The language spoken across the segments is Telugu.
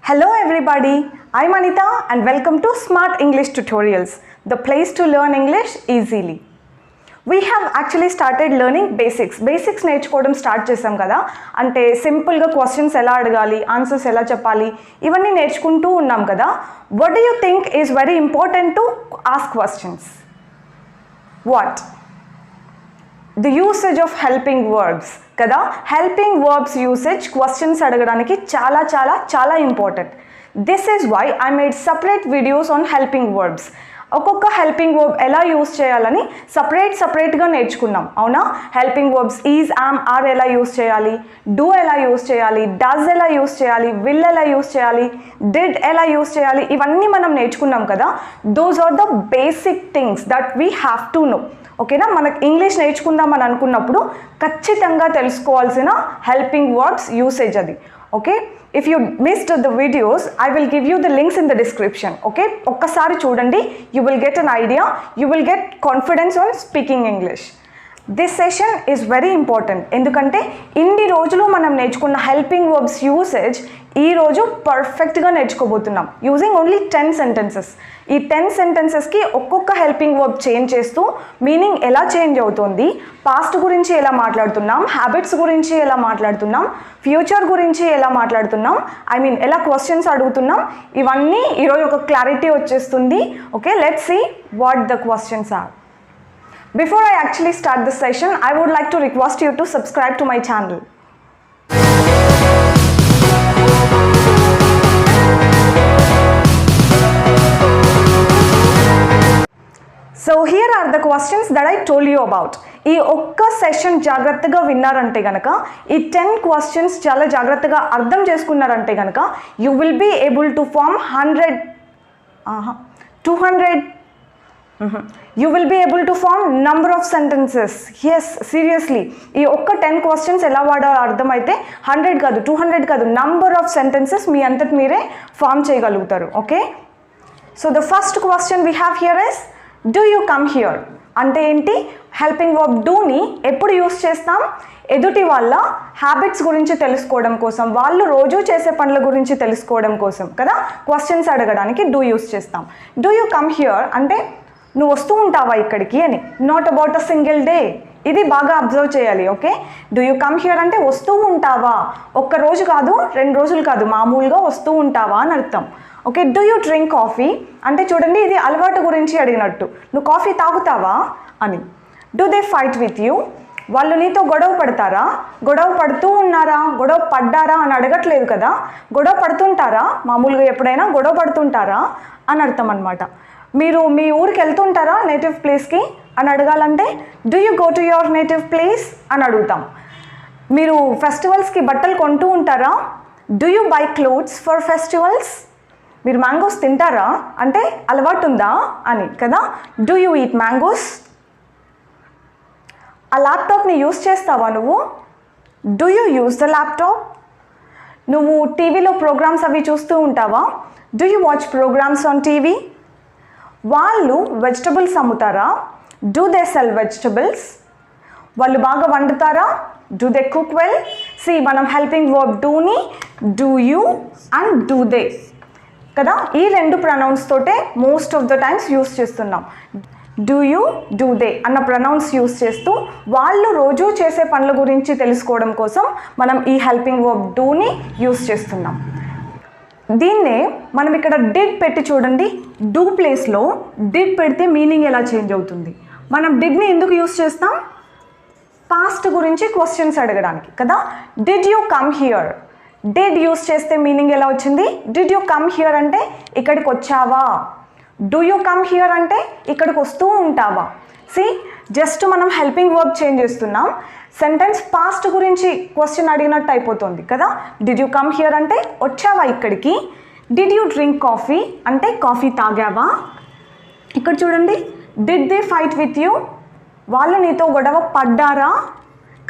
Hello everybody, I'm Anita and welcome to Smart English Tutorials, the place to learn English easily. We have actually started learning basics. Basics నేర్చుకోవడం స్టార్ట్ చేసాం కదా, అంటే సింపుల్గా క్వశ్చన్స్ ఎలా అడగాలి, ఆన్సర్స్ ఎలా చెప్పాలి, ఇవన్నీ నేర్చుకుంటూ ఉన్నాం కదా. What do you think is very important to ask questions? What? The usage of helping verbs కదా. హెల్పింగ్ వర్బ్స్ యూసేజ్ క్వశ్చన్స్ అడగడానికి చాలా చాలా చాలా important. This is why I made separate videos on helping verbs. ఒక్కొక్క హెల్పింగ్ వర్బ్ ఎలా యూస్ చేయాలని సపరేట్గా నేర్చుకున్నాం, అవునా. Helping verbs is, am, are ఎలా యూస్ చేయాలి, డూ ఎలా యూస్ చేయాలి, డస్ ఎలా యూస్ చేయాలి, విల్ ఎలా యూస్ చేయాలి, డిడ్ ఎలా యూస్ చేయాలి, ఇవన్నీ మనం నేర్చుకున్నాం కదా. Those are the basic things that we have to no. ఓకేనా. మనకు ఇంగ్లీష్ నేర్చుకుందామని అనుకున్నప్పుడు ఖచ్చితంగా తెలుసుకోవాల్సిన హెల్పింగ్ వర్బ్స్ యూసేజ్ అది. Okay, if you missed the videos I will give you the links in the description. Okay, ఒక్కసారి చూడండి, you will get an idea, you will get confidence on speaking English. This session is very important, ఎందుకంటే ఇన్ని రోజులు మనం నేర్చుకున్న హెల్పింగ్ వర్బ్స్ యూసేజ్ ఈరోజు పర్ఫెక్ట్గా నేర్చుకోబోతున్నాం యూజింగ్ ఓన్లీ 10 సెంటెన్సెస్. ఈ 10 సెంటెన్సెస్కి ఒక్కొక్క హెల్పింగ్ వర్బ్ చేంజ్ చేస్తూ మీనింగ్ ఎలా చేంజ్ అవుతుంది, పాస్ట్ గురించి ఎలా మాట్లాడుతున్నాం, హ్యాబిట్స్ గురించి ఎలా మాట్లాడుతున్నాం, ఫ్యూచర్ గురించి ఎలా మాట్లాడుతున్నాం, ఎలా క్వశ్చన్స్ అడుగుతున్నాం, ఇవన్నీ ఈరోజు ఒక క్లారిటీ వచ్చేస్తుంది. Okay, let's see what the questions are. Before I actually start this session, I would like to request you to subscribe to my channel. So here are the questions that I told you about. ఈ ఒక్క సెషన్ జాగ్రత్తగా విన్నారంటే గనక, ఈ 10 క్వశ్చన్స్ చాలా జాగ్రత్తగా అర్థం చేసుకున్నారంటే గనక, you will be able to form 200 you will be able to form number of sentences. Yes, seriously, ఈ ఒక్క 10 క్వశ్చన్స్ ఎలా వాడాలో అర్థమైతే 100 కాదు, 200 కాదు, నంబర్ ఆఫ్ సెంటెన్సెస్ మీ అంతటి మీరే ఫామ్ చేయగలుగుతారు. Okay, so the first question we have here is, do you come here అంటే ఏంటి? హెల్పింగ్ వర్బ్ డూని ఎప్పుడు యూస్ చేస్తాం? ఎదుటి వాళ్ళ హ్యాబిట్స్ గురించి తెలుసుకోవడం కోసం, వాళ్ళు రోజు చేసే పనుల గురించి తెలుసుకోవడం కోసం కదా, క్వశ్చన్స్ అడగడానికి డూ యూస్ చేస్తాం. డూ యూ కమ్ హియర్ అంటే నువ్వు వస్తూ ఉంటావా ఇక్కడికి అని, not about a single day. ఇది బాగా అబ్జర్వ్ చేయాలి. Okay, do you come here అంటే వస్తూ ఉంటావా, ఒక్క రోజు కాదు, 2 రోజులు కాదు, మామూలుగా వస్తూ ఉంటావా అని అర్థం. Okay, do you drink coffee అంటే చూడండి, ఇది అలవాటు గురించి అడిగినట్టు, నువ్వు కాఫీ తాగుతావా అని. Do they fight with you, వాళ్ళు నీతో గొడవ పడతారా, గొడవ పడుతూ ఉన్నారా, గొడవ పడ్డారా అని అడగట్లేదు కదా, గొడవ పడుతుంటారా, మామూలుగా ఎప్పుడైనా గొడవ పడుతుంటారా అని అర్థం అనమాట. మీరు మీ ఊరికి వెళ్తుంటారా నేటివ్ ప్లేస్కి అని అడగాలంటే do you go to your native place అని అడుగుతాం. మీరు ఫెస్టివల్స్కి బట్టలు కొంటూ ఉంటారా, do you buy clothes for festivals. మీరు మ్యాంగోస్ తింటారా అంటే అలవాటు ఉందా అని కదా, డూ యూ ఈట్ మ్యాంగోస్. ఆ ల్యాప్టాప్ని యూస్ చేస్తావా నువ్వు, do you use the laptop. నువ్వు టీవీలో ప్రోగ్రామ్స్ అవి చూస్తూ ఉంటావా, do you watch programmes on TV. వాళ్ళు వెజిటబుల్స్ అమ్ముతారా, డూ దే సెల్ వెజిటబుల్స్. వాళ్ళు బాగా వండుతారా, do they cook well. See, మనం హెల్పింగ్ వర్బ్ డూని do you and do they కదా, ఈ 2 ప్రొనౌన్స్ తోటే most of the times use చేస్తున్నాం. డూ యూ, డూ దే అన్న ప్రొనౌన్స్ యూస్ చేస్తూ వాళ్ళు రోజు చేసే పనుల గురించి తెలుసుకోవడం కోసం మనం ఈ హెల్పింగ్ వర్బ్ డూని యూస్ చేస్తున్నాం. దీన్నే మనం ఇక్కడ డిడ్ పెట్టి చూడండి, డూ ప్లేస్లో డిడ్ పెడితే మీనింగ్ ఎలా చేంజ్ అవుతుంది. మనం డిడ్ని ఎందుకు యూస్ చేస్తాం? పాస్ట్ గురించి క్వశ్చన్స్ అడగడానికి కదా. Did you come here, did use చేస్తే మీనింగ్ ఎలా వచ్చింది? డిడ్ యూ కమ్ హియర్ అంటే ఇక్కడికి వచ్చావా, డూ యూ కమ్ హియర్ అంటే ఇక్కడికి వస్తూ ఉంటావా. సి, జస్ట్ మనం హెల్పింగ్ వర్బ్ చేంజ్ చేస్తున్నాం, సెంటెన్స్ పాస్ట్ గురించి క్వశ్చన్ అడిగినట్టు అయిపోతుంది కదా. డిడ్ యూ కమ్ హియర్ అంటే వచ్చావా ఇక్కడికి, డిడ్ యూ డ్రింక్ కాఫీ అంటే కాఫీ తాగావా. ఇక్కడ చూడండి, did they fight with you, వాళ్ళు నీతో గొడవ పడ్డారా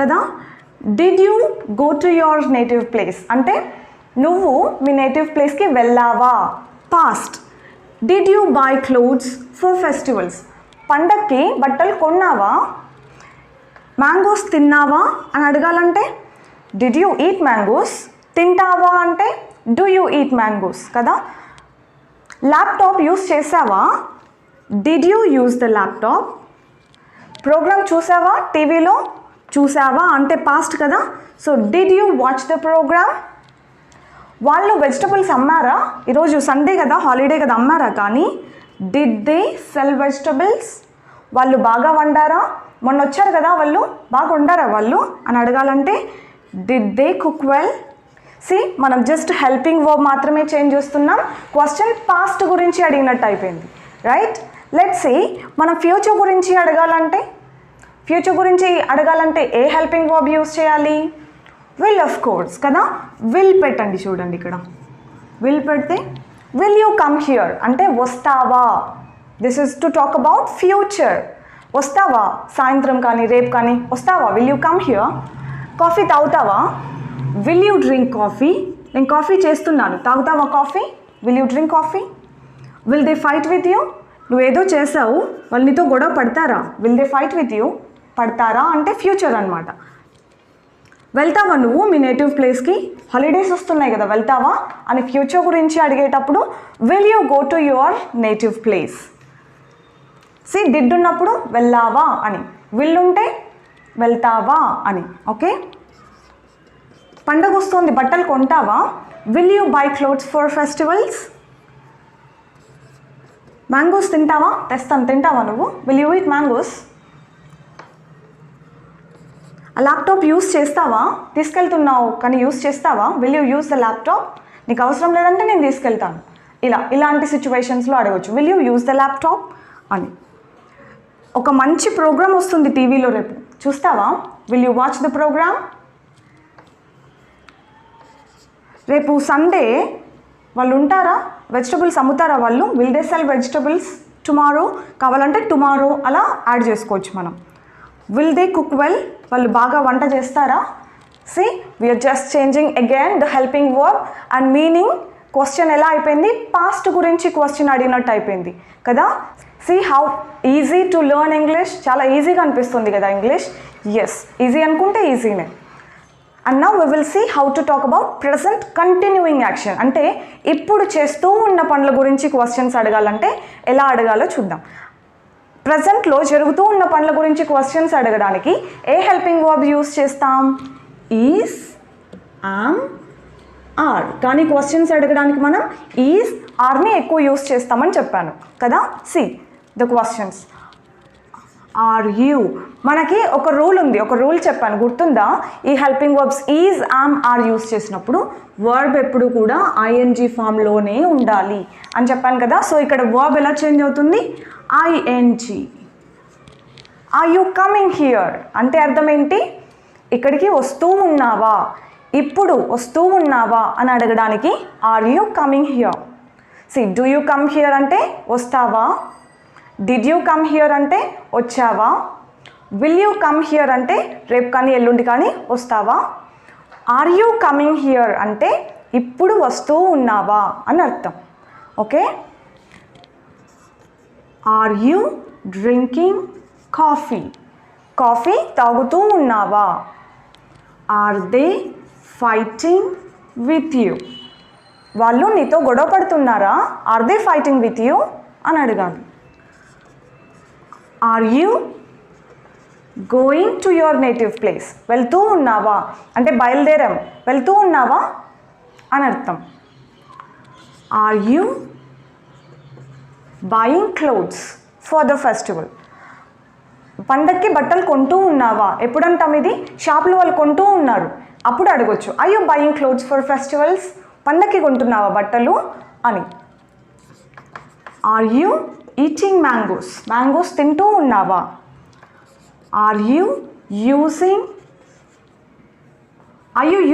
కదా. Did you go to your native place అంటే నువ్వు మీ నేటివ్ ప్లేస్కి వెళ్ళావా, past. Did you buy clothes for festivals, పండక్కి బట్టలు కొన్నావా. మ్యాంగోస్ తిన్నావా అని అడగాలంటే డిడ్ యూ ఈట్ మ్యాంగోస్. తింటావా అంటే డూ యూ ఈట్ మ్యాంగోస్ కదా. ల్యాప్టాప్ యూస్ చేసావా, did you use the laptop. Programme చూసావా, టీవీలో చూసావా అంటే పాస్ట్ కదా. So did you watch the programme. వాళ్ళు వెజిటబుల్స్ అమ్మారా, ఈరోజు సండే కదా, హాలిడే కదా, అమ్మారా. కానీ డిడ్ దే సెల్ వెజిటబుల్స్. వాళ్ళు బాగా వండారా, మొన్న వచ్చారు కదా వాళ్ళు బాగా వండారా వాళ్ళు అని అడగాలంటే did they cook well. See మనం జస్ట్ హెల్పింగ్ వర్బ్ మాత్రమే చేంజ్ చేస్తున్నాం, క్వశ్చన్ పాస్ట్ గురించి అడిగినట్టు అయిపోయింది, రైట్. లెట్స్ సీ మనం ఫ్యూచర్ గురించి అడగాలంటే ఏ హెల్పింగ్ వర్బ్ యూస్ చేయాలి, విల్ ఆఫ్ కోర్స్ కదా. విల్ పెట్టండి, చూడండి ఇక్కడ విల్ పెడితే విల్ యూ కమ్ హియర్ అంటే వస్తావా. This is to talk about future. వస్తావా, సాయంత్రం కానీ రేపు కానీ వస్తావా, will you come here. Coffee తాగుతావా, విల్ యూ డ్రింక్ కాఫీ. నేను కాఫీ చేస్తున్నాను, తాగుతావా coffee, will you drink coffee. Will they fight with you. నువ్వేదో చేసావు, వాళ్ళు నీతో గొడవ పడతారా, will they fight with you. పడతారా అంటే ఫ్యూచర్ అనమాట. వెళ్తావా నువ్వు మీ నేటివ్ ప్లేస్కి, హాలిడేస్ వస్తున్నాయి కదా, వెళ్తావా అని ఫ్యూచర్ గురించి అడిగేటప్పుడు will you go to your native place. See did ఉన్నప్పుడు వెళ్ళావా అని, విల్ ఉంటే వెళ్తావా అని. ఓకే. పండగ వస్తుంది, బట్టలు కొంటావా, will you buy clothes for festivals. Mangoes తింటావా, తింటావా నువ్వు, will you eat mangoes. Laptop use చేస్తావా, తీసుకెళ్తున్నావు కానీ యూస్ చేస్తావా, will you use the laptop. నీకు అవసరం లేదంటే నేను తీసుకెళ్తాను. ఇలాంటి సిచ్యువేషన్స్లో అడగవచ్చు will you use the laptop అని. ఒక మంచి ప్రోగ్రామ్ వస్తుంది టీవీలో, రేపు చూస్తావా, will you watch the programme. రేపు సండే వాళ్ళు ఉంటారా, వెజిటబుల్స్ అమ్ముతారా వాళ్ళు, will they sell vegetables tomorrow. కావాలంటే టుమారో అలా యాడ్ చేసుకోవచ్చు మనం. విల్ దే కుక్ వెల్, వాళ్ళు బాగా వంట చేస్తారా. See we're just changing again the helping verb and meaning. Question ఎలా అయిపోయింది, పాస్ట్ గురించి క్వశ్చన్ అడిగినట్టు అయిపోయింది కదా. See how easy to learn English. చాలా ఈజీగా అనిపిస్తుంది కదా ఇంగ్లీష్. ఎస్, ఈజీ అనుకుంటే ఈజీనే. And now we will see how to talk about present continuing action. అంటే ఇప్పుడు చేస్తూ ఉన్న పనుల గురించి క్వశ్చన్స్ అడగాలంటే ఎలా అడగాలో చూద్దాం. ప్రజెంట్లో జరుగుతూ ఉన్న పనుల గురించి క్వశ్చన్స్ అడగడానికి ఏ హెల్పింగ్ వర్బ్ యూస్ చేస్తాం, ఈజ్, ఆమ్, ఆర్. కానీ క్వశ్చన్స్ అడగడానికి మనం ఈజ్, ఆర్ని ఎక్కువ యూస్ చేస్తామని చెప్పాను కదా. See the questions. Are you. మనకి ఒక రూల్ ఉంది, ఒక రూల్ చెప్పాను గుర్తుందా. ఈ helping verbs is, am, are use చేసినప్పుడు వర్బ్ ఎప్పుడు కూడా ఐఎన్జీ ఫామ్లోనే ఉండాలి అని చెప్పాను కదా. సో ఇక్కడ వర్బ్ ఎలా చేంజ్ అవుతుంది, ING. Are you coming here అంటే అర్థం ఏంటి, ఇక్కడికి వస్తూ ఉన్నావా, ఇప్పుడు వస్తూ ఉన్నావా అని అడగడానికి are you coming here. See do you come here అంటే వస్తావా, డిడ్ యూ కమ్ హియర్ అంటే వచ్చావా, విల్ యూ కమ్ హియర్ అంటే రేపు కానీ ఎల్లుండి కానీ వస్తావా, ఆర్ యూ కమింగ్ హియర్ అంటే ఇప్పుడు వస్తూ ఉన్నావా అని అర్థం. Okay. Are you drinking coffee, coffee తాగుతూ ఉన్నావా. Are they fighting with you, వాళ్ళు నీతో గొడవ పడుతున్నారా, are they fighting with you అని అడగాలి. Are you going to your native place, వెళ్తూ ఉన్నావా అంటే బయలుదేరాం, వెళ్తూ ఉన్నావా అని అర్థం. Are you buying clothes for the festival, పండక్కి బట్టలు కొంటూ ఉన్నావా. ఎప్పుడంటాం ఇది, షాప్లో వాళ్ళు కొంటూ ఉన్నారు అప్పుడు అడగొచ్చు are you buying clothes for festivals, పండక్కి కొంటున్నావా బట్టలు అని. Are you eating mangoes, mangoes తింటూ ఉన్నావా. Are you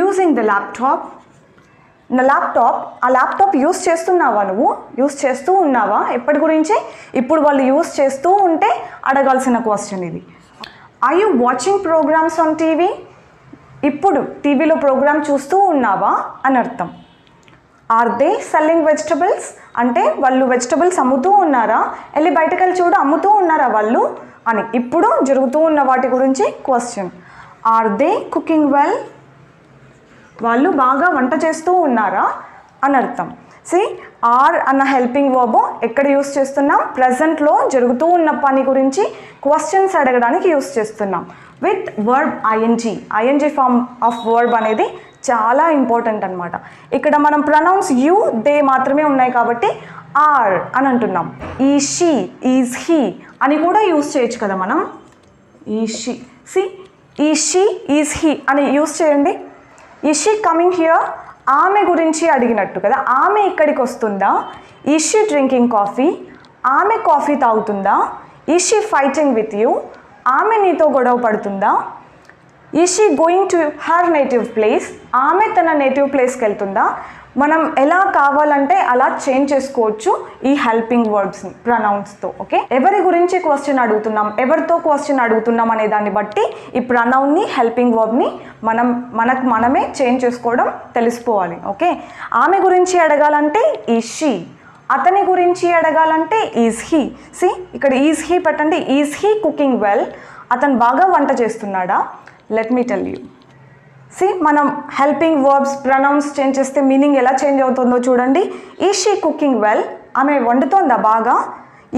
using the laptop, ఆ ల్యాప్టాప్ యూస్ చేస్తున్నావా నువ్వు, యూస్ చేస్తూ ఉన్నావా. ఎప్పటి గురించి, ఇప్పుడు వాళ్ళు యూస్ చేస్తూ ఉంటే అడగాల్సిన క్వశ్చన్ ఇది. Are you watching programmes on TV, ఇప్పుడు టీవీలో ప్రోగ్రామ్ చూస్తూ ఉన్నావా అని అర్థం. ఆర్ దే సెల్లింగ్ వెజిటబుల్స్ అంటే వాళ్ళు వెజిటబుల్స్ అమ్ముతూ ఉన్నారా, వెళ్ళి బయటకు వెళ్ళి చూడు అమ్ముతూ ఉన్నారా వాళ్ళు అని, ఇప్పుడు జరుగుతూ ఉన్న వాటి గురించి question. Are they cooking well, వాళ్ళు బాగా వంట చేస్తూ ఉన్నారా అని అర్థం. సి ఆర్ అన్న హెల్పింగ్ వర్బ్ ఎక్కడ యూస్ చేస్తున్నాం? ప్రజెంట్లో జరుగుతూ ఉన్న పని గురించి క్వశ్చన్స్ అడగడానికి యూస్ చేస్తున్నాం with verb ING form of verb అనేది చాలా ఇంపార్టెంట్ అనమాట. ఇక్కడ మనం ప్రొనౌన్స్ యూ దే మాత్రమే ఉన్నాయి కాబట్టి ఆర్ అని అంటున్నాం. ఈ షీ ఈజ్ హీ అని కూడా యూస్ చేయొచ్చు కదా మనం. ఈ షీ ఈ షీ ఈజ్ హీ అని యూస్ చేయండి. ఈ షీ కమింగ్ హియర్ ఆమె గురించి అడిగినట్టు కదా. ఆమె ఇక్కడికి వస్తుందా? Is she drinking coffee? ఆమె కాఫీ తాగుతుందా? Is she fighting with you? ఆమె నీతో గొడవ పడుతుందా? Is she going to her native place? ఆమె తన నేటివ్ ప్లేస్కి వెళ్తుందా? మనం ఎలా కావాలంటే అలా చేంజ్ చేసుకోవచ్చు ఈ హెల్పింగ్ వర్బ్స్ని ప్రొనౌన్స్తో. ఓకే, ఎవరి గురించి క్వశ్చన్ అడుగుతున్నాం, ఎవరితో క్వశ్చన్ అడుగుతున్నాం అనే దాన్ని బట్టి ఈ ప్రొనౌన్ని హెల్పింగ్ వర్బ్ని మనమే చేంజ్ చేసుకోవడం తెలిసిపోవాలి. ఓకే, ఆమె గురించి అడగాలంటే ఈజ్ షీ, అతని గురించి అడగాలంటే ఈజ్ హీ. సి ఇక్కడ ఈజ్ హీ పెట్టండి. Is he cooking well? అతను బాగా వంట చేస్తున్నాడా? Let me tell you. See మనం హెల్పింగ్ వర్బ్స్ ప్రొనౌన్స్ చేంజ్ చేస్తే మీనింగ్ ఎలా చేంజ్ అవుతుందో చూడండి. Is she cooking well? ఆమె వండుతోందా బాగా?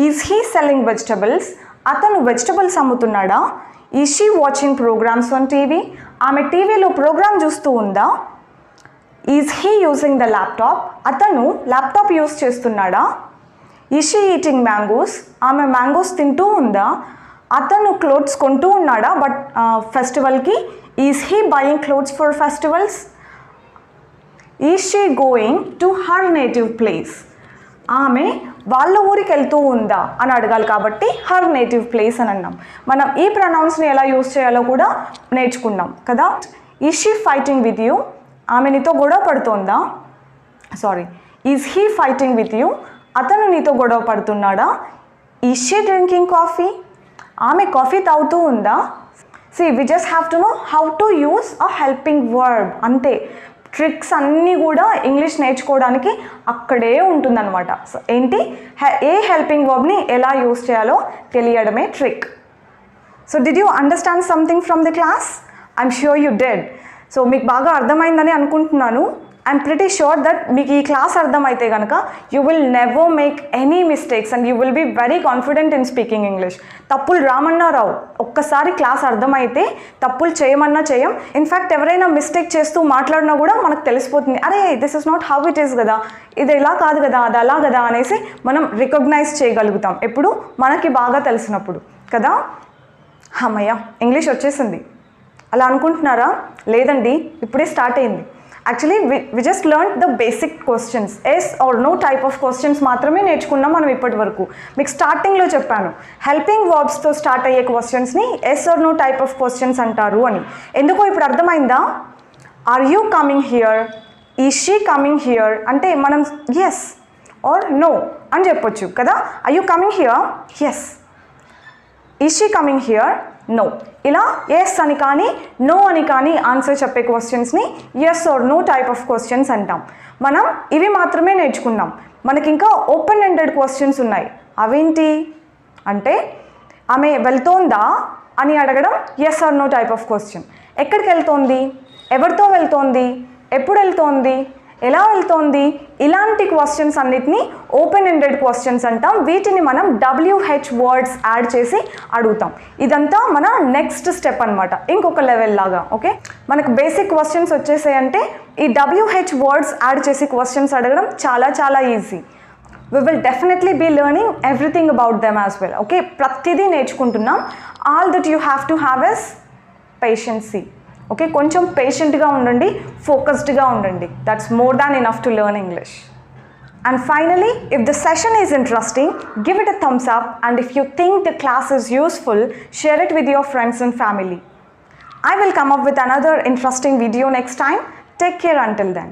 Is he selling vegetables? అతను వెజిటబుల్స్ అమ్ముతున్నాడా? Is she watching programmes on TV? ఆమె టీవీలో ప్రోగ్రామ్ చూస్తూ ఉందా? Is he using the laptop? అతను ల్యాప్టాప్ యూజ్ చేస్తున్నాడా? Is she eating mangoes? ఆమె మ్యాంగోస్ తింటూ ఉందా? అతను క్లోత్స్ కొంటూ ఉన్నాడా బట్ ఫెస్టివల్కి? Is he buying clothes for festivals? Is she going to her native place? ఆమె వాళ్ళ ఊరికి వెళ్తూ ఉందా అని అడగాలి కాబట్టి హర్ నేటివ్ ప్లేస్ అని అన్నాం. మనం ఈ ప్రొనౌన్స్ని ఎలా యూస్ చేయాలో కూడా నేర్చుకున్నాం కదా. Is she fighting with you? ఆమె నీతో గొడవ పడుతోందా? Is he fighting with you? అతను నీతో గొడవ పడుతున్నాడా? Is she drinking coffee? ఆమె కాఫీ తాగుతూ ఉందా? See we just have to know how to use a helping verb. అంతే, ట్రిక్స్ అన్నీ కూడా ఇంగ్లీష్ నేర్చుకోవడానికి అక్కడే ఉంటుందన్నమాట. సో ఏంటి, ఏ హెల్పింగ్ వర్బ్ని ఎలా యూస్ చేయాలో తెలియడమే trick. So did you understand something from the class? I'm sure you did. So మీకు బాగా అర్థమైందని అనుకుంటున్నాను. ఐఎమ్ ప్రిటీ ష్యూర్ దట్ మీకు ఈ క్లాస్ అర్థమైతే కనుక you will never make any mistakes and you will be very confident in speaking English. తప్పులు రామన్నా రావు. ఒక్కసారి క్లాస్ అర్థమైతే తప్పులు చేయమన్నా చేయం. ఇన్ఫ్యాక్ట్ ఎవరైనా మిస్టేక్ చేస్తూ మాట్లాడినా కూడా మనకు తెలిసిపోతుంది, అరే this is not how it is కదా, ఇది ఇలా కాదు కదా, అది అలా కదా అనేసి మనం రికగ్నైజ్ చేయగలుగుతాం. ఎప్పుడు మనకి బాగా తెలిసినప్పుడు కదా. అమ్మయ్య ఇంగ్లీష్ వచ్చేసింది అలా అనుకుంటున్నారా? లేదండి, ఇప్పుడే స్టార్ట్ అయింది. Actually we just learn the basic questions, yes or no type of questions మాత్రమే నేర్చుకున్నాం మనం ఇప్పటి వరకు. మీకు స్టార్టింగ్లో చెప్పాను హెల్పింగ్ వర్బ్స్తో స్టార్ట్ అయ్యే క్వశ్చన్స్ని yes or no type of questions అంటారు అని. ఎందుకో ఇప్పుడు అర్థమైందా? Are you coming here? Is she coming here అంటే మనం ఎస్ ఆర్ నో అని చెప్పొచ్చు కదా. Are you coming here? Yes. Is she coming here? No. ఇలా ఎస్ అని కానీ నో అని కానీ ఆన్సర్ చెప్పే క్వశ్చన్స్ని yes or no type of questions అంటాం. మనం ఇవి మాత్రమే నేర్చుకున్నాం. మనకి ఇంకా ఓపెన్ ఎండెడ్ క్వశ్చన్స్ ఉన్నాయి. అవేంటి అంటే ఆమె వెళ్తోందా అని అడగడం yes or no type of question. ఎక్కడికి వెళ్తోంది? ఎవరితో వెళ్తోంది? ఎప్పుడు వెళ్తోంది? ఎలా వెళ్తోంది? ఇలాంటి క్వశ్చన్స్ అన్నిటినీ ఓపెన్ ఎండెడ్ క్వశ్చన్స్ అంటాం. వీటిని మనం WH వర్డ్స్ యాడ్ చేసి అడుగుతాం. ఇదంతా మన నెక్స్ట్ స్టెప్ అనమాట, ఇంకొక లెవెల్ లాగా. ఓకే, మనకు బేసిక్ క్వశ్చన్స్ వచ్చేసాయంటే ఈ WH వర్డ్స్ యాడ్ చేసి క్వశ్చన్స్ అడగడం చాలా చాలా easy. we will definitely be learning everything about them as well. Okay, ప్రతిదీ నేర్చుకుంటున్నాం. all that you have to have is patience. Okay, కొంచెం పేషెంట్గా ఉండండి, ఫోకస్డ్గా ఉండండి. That's more than enough to learn English. And finally, if the session is interesting, give it a thumbs up, and if you think the class is useful, share it with your friends and family. I will come up with another interesting video next time. Take care until then.